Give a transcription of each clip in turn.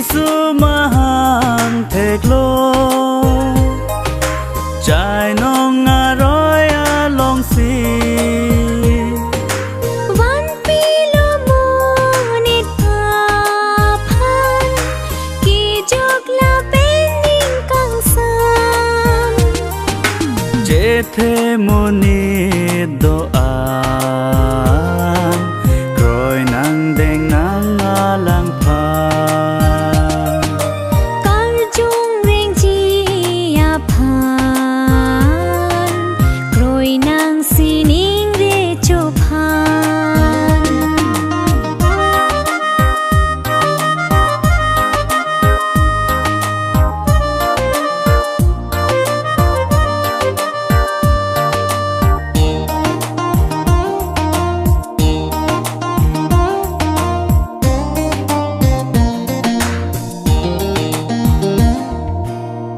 Giêsu mahang thek lo trái nong ngà roi a long siวันปีละโมนิทาพันกีจกละเป็นนิ่งกังสาม chế thế mô ni do an rồi nang đeng nang a lang pha Kar chung ring chi ya phan Kroi nang sining re cho phan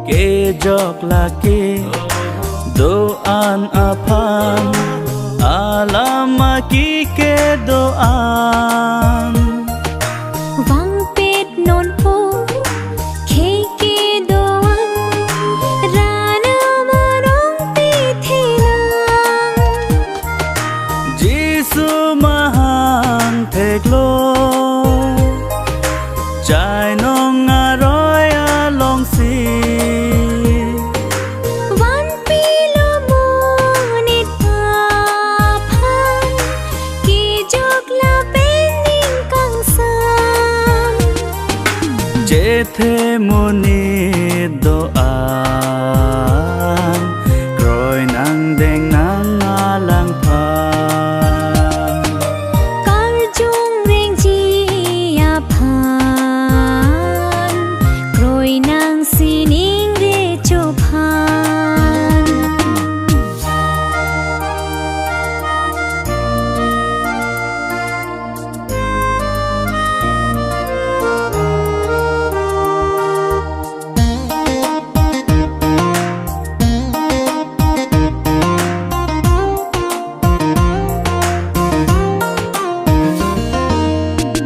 ke jok la ke do an aphan alama ki ke do an Vang pet non po Khe ke doan Rana marong pe the lang Giêsu mahang thek lo trái nong ngà roi a long siวันปีละโมนิทาพันกีจกละเป็นนิ่งกังสาม chế thế mô ni do an rồi nang đeng nang a lang pha Kar chung ring chi ya phan Kroi nang sining re cho phan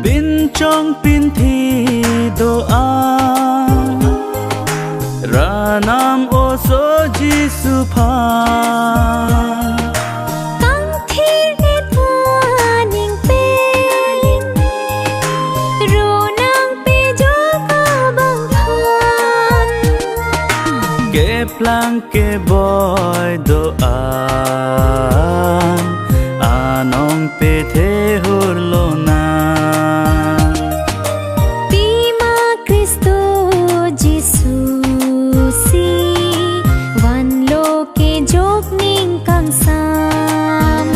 bin trong bin thi do an ra nam ô số Giêsu phan Tăng thiên nghe tha ninh bên Rô nang pe gió ca bằng phan ke plang ke boy do an anong pe the hur lo na Pima Cristo Giêsu si Van lô ke jok ninh cang sam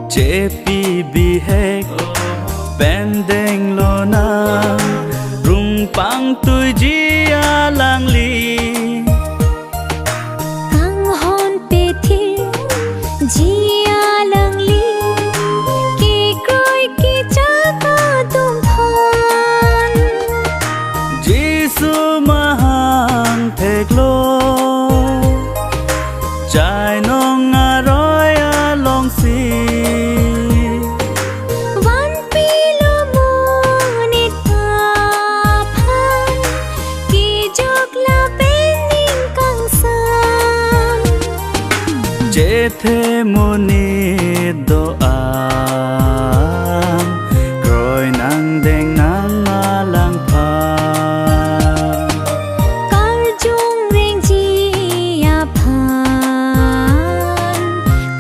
chế pi bi hek ben deng lo na rung pang tui ji a lang li Kang hon pe thil Jia lang li Ki kroi ki cha ka tum phan Giêsu mahang thek lo trái nong ngà roi a long siวันปีละโมนิทาพันกีจกละเป็นนิ่งกังสาม chế thế mô ni do an rồi nang đeng nang a lang pha Kar chung ring chi ya phan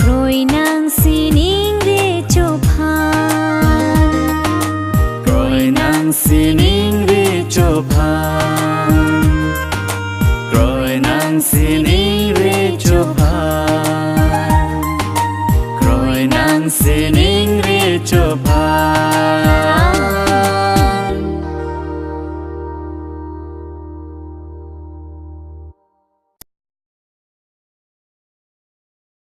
Kroi nang sining re cho phan rồi nang sining re cho phan rồi nang sining re cho phan rồi nang sining